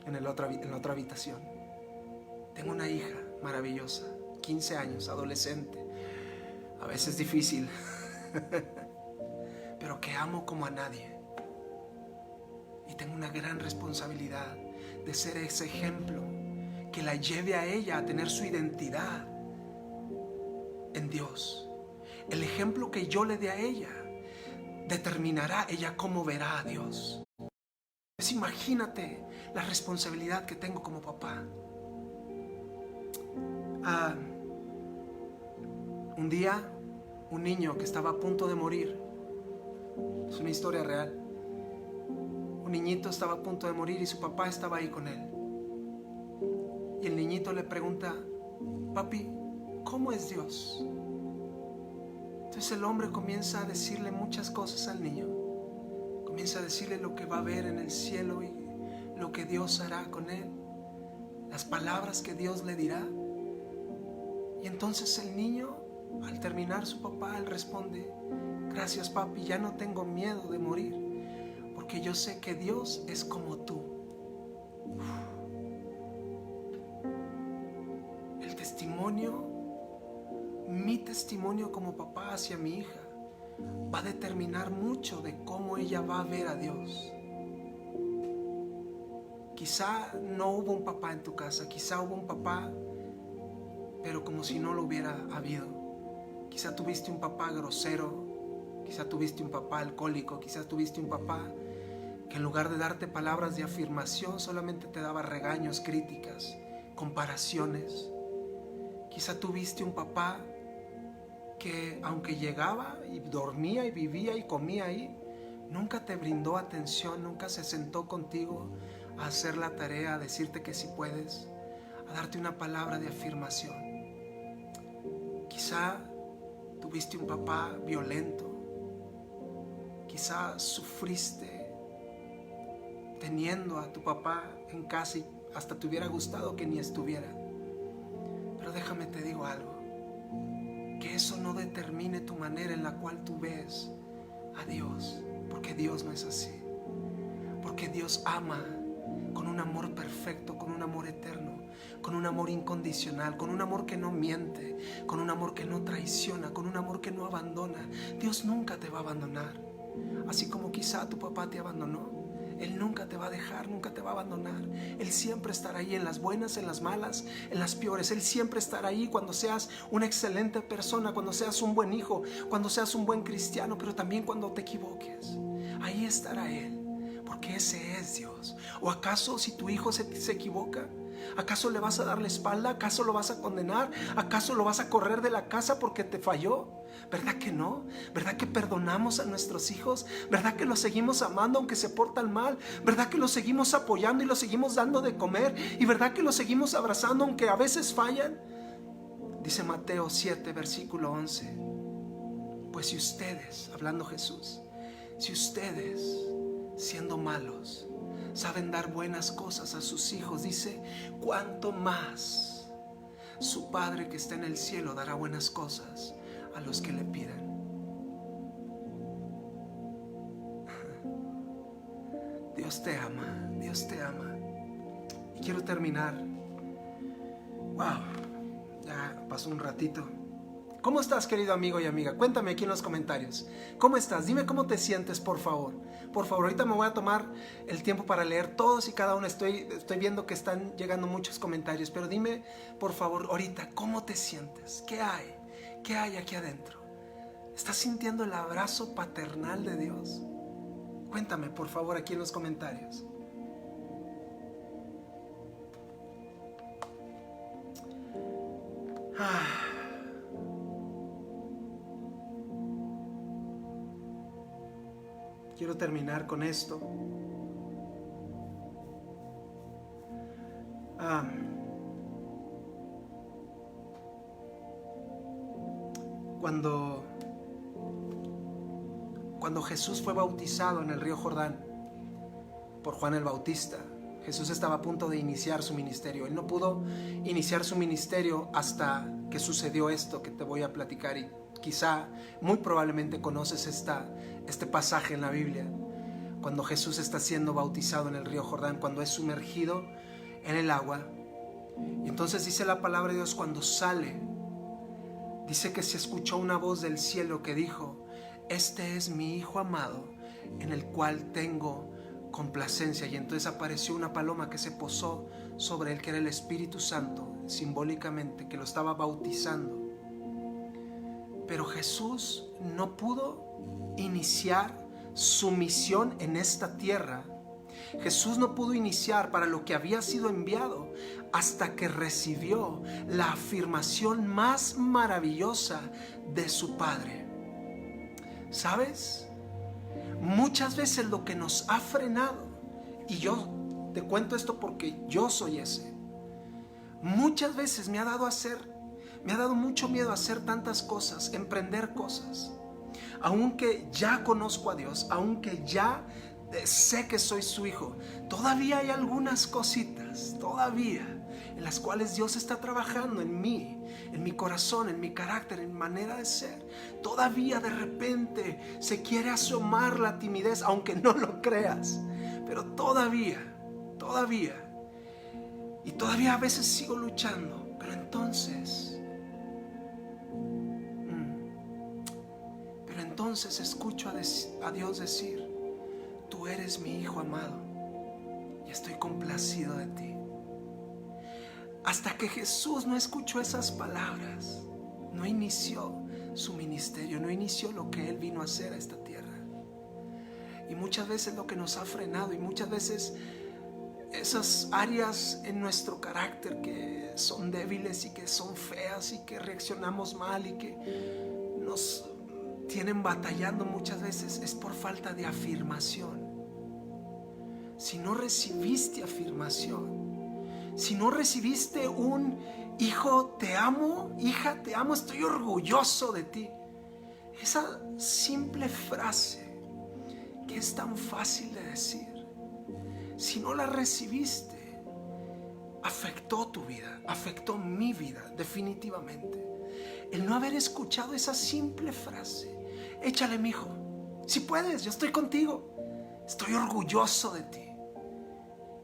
en la otra habitación. Tengo una hija maravillosa, 15 años, adolescente, a veces difícil, pero que amo como a nadie. Y tengo una gran responsabilidad de ser ese ejemplo que la lleve a ella a tener su identidad en Dios. El ejemplo que yo le dé a ella determinará ella cómo verá a Dios. Pues imagínate la responsabilidad que tengo como papá. Un día, un niño que estaba a punto de morir, es una historia real. Un niñito estaba a punto de morir y su papá estaba ahí con él. Y el niñito le pregunta: papi, ¿cómo es Dios? Entonces el hombre comienza a decirle muchas cosas al niño. Comienza a decirle lo que va a ver en el cielo y lo que Dios hará con él, las palabras que Dios le dirá. Y entonces el niño, al terminar su papá, él responde: gracias papi, ya no tengo miedo de morir, porque yo sé que Dios es como tú. El testimonio, mi testimonio como papá hacia mi hija, va a determinar mucho de cómo ella va a ver a Dios. Quizá no hubo un papá en tu casa, quizá hubo un papá, pero como si no lo hubiera habido. Quizá tuviste un papá grosero, quizá tuviste un papá alcohólico, quizá tuviste un papá que en lugar de darte palabras de afirmación solamente te daba regaños, críticas, comparaciones. Quizá tuviste un papá que aunque llegaba y dormía y vivía y comía ahí, nunca te brindó atención, nunca se sentó contigo a hacer la tarea, a decirte que sí puedes, a darte una palabra de afirmación. Quizá tuviste un papá violento, quizá sufriste teniendo a tu papá en casa y hasta te hubiera gustado que ni estuviera. Pero déjame te digo algo, que eso no determine tu manera en la cual tú ves a Dios, porque Dios no es así, porque Dios ama con un amor perfecto, con un amor eterno, con un amor incondicional, con un amor que no miente, con un amor que no traiciona, con un amor que no abandona. Dios nunca te va a abandonar, así como quizá tu papá te abandonó. Él nunca te va a dejar, nunca te va a abandonar. Él siempre estará ahí en las buenas, en las malas, en las peores. Él siempre estará ahí cuando seas una excelente persona, cuando seas un buen hijo, cuando seas un buen cristiano, pero también cuando te equivoques. Ahí estará Él, porque ese es Dios. ¿O acaso si tu hijo se equivoca, acaso le vas a dar la espalda? ¿Acaso lo vas a condenar? ¿Acaso lo vas a correr de la casa porque te falló? ¿Verdad que no? ¿Verdad que perdonamos a nuestros hijos? ¿Verdad que los seguimos amando aunque se portan mal? ¿Verdad que los seguimos apoyando y los seguimos dando de comer? ¿Y verdad que los seguimos abrazando aunque a veces fallan? Dice Mateo 7, versículo 11. Pues si ustedes, hablando Jesús, si ustedes, siendo malos, saben dar buenas cosas a sus hijos, dice, cuánto más su Padre que está en el cielo dará buenas cosas a los que le pidan. Dios te ama, Dios te ama. Y quiero terminar. Wow, ya pasó un ratito. ¿Cómo estás, querido amigo y amiga? Cuéntame aquí en los comentarios. ¿Cómo estás? Dime cómo te sientes, por favor. Por favor, ahorita me voy a tomar el tiempo para leer todos y cada uno. Estoy viendo que están llegando muchos comentarios, pero dime, por favor, ahorita, ¿cómo te sientes? ¿Qué hay? ¿Qué hay aquí adentro? ¿Estás sintiendo el abrazo paternal de Dios? Cuéntame, por favor, aquí en los comentarios. Quiero terminar con esto. Cuando Jesús fue bautizado en el río Jordán por Juan el Bautista, Jesús estaba a punto de iniciar su ministerio. Él no pudo iniciar su ministerio hasta que sucedió esto que te voy a platicar, y quizá, muy probablemente conoces este pasaje en la Biblia, cuando Jesús está siendo bautizado en el río Jordán, cuando es sumergido en el agua. Y entonces dice la palabra de Dios, cuando sale, dice que se escuchó una voz del cielo que dijo, este es mi Hijo amado, en el cual tengo complacencia. Y entonces apareció una paloma que se posó sobre él, que era el Espíritu Santo, simbólicamente, que lo estaba bautizando. Pero Jesús no pudo iniciar su misión en esta tierra. Jesús no pudo iniciar para lo que había sido enviado hasta que recibió la afirmación más maravillosa de su Padre. ¿Sabes? Muchas veces lo que nos ha frenado, y yo te cuento esto porque yo soy ese, muchas veces me ha dado mucho miedo hacer tantas cosas, emprender cosas, aunque ya conozco a Dios, aunque ya sé que soy su hijo, todavía hay algunas cositas, todavía, en las cuales Dios está trabajando en mí, en mi corazón, en mi carácter, en mi manera de ser. Todavía de repente se quiere asomar la timidez, aunque no lo creas, pero todavía, y todavía a veces sigo luchando, pero entonces escucho a Dios decir, tú eres mi Hijo amado y estoy complacido de ti. Hasta que Jesús no escuchó esas palabras, no inició su ministerio, no inició lo que Él vino a hacer a esta tierra. Y muchas veces lo que nos ha frenado, y muchas veces esas áreas en nuestro carácter que son débiles y que son feas y que reaccionamos mal y que nos tienen batallando muchas veces, es por falta de afirmación. Si no recibiste afirmación, si no recibiste un hijo, te amo, hija, te amo, estoy orgulloso de ti, esa simple frase que es tan fácil de decir, si no la recibiste, afectó tu vida, afectó mi vida definitivamente. El no haber escuchado esa simple frase, échale, mijo, si puedes, yo estoy contigo, estoy orgulloso de ti.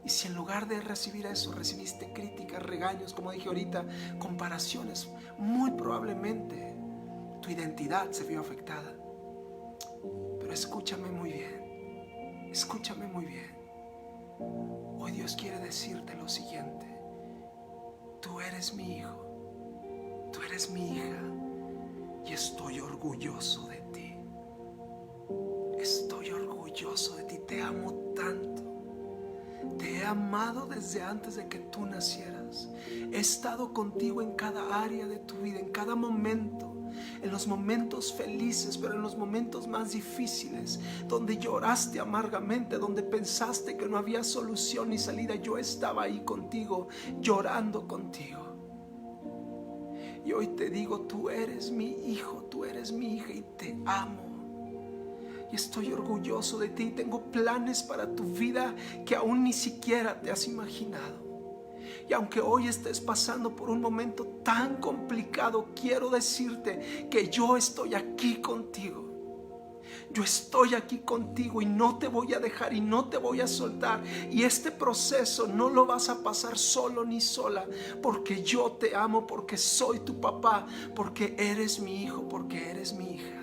Y si en lugar de recibir eso, recibiste críticas, regaños, como dije ahorita, comparaciones, muy probablemente tu identidad se vio afectada. Pero escúchame muy bien, escúchame muy bien. Hoy Dios quiere decirte lo siguiente: tú eres mi hijo, tú eres mi hija, y estoy orgulloso de ti. Estoy orgulloso de ti, te amo tanto. Te he amado desde antes de que tú nacieras. He estado contigo en cada área de tu vida, en cada momento. En los momentos felices, pero en los momentos más difíciles, donde lloraste amargamente, donde pensaste que no había solución ni salida, yo estaba ahí contigo, llorando contigo. Y hoy te digo, tú eres mi hijo, tú eres mi hija, y te amo. Y estoy orgulloso de ti. Tengo planes para tu vida que aún ni siquiera te has imaginado. Y aunque hoy estés pasando por un momento tan complicado, quiero decirte que yo estoy aquí contigo. Yo estoy aquí contigo y no te voy a dejar y no te voy a soltar. Y este proceso no lo vas a pasar solo ni sola, porque yo te amo, porque soy tu papá, porque eres mi hijo, porque eres mi hija.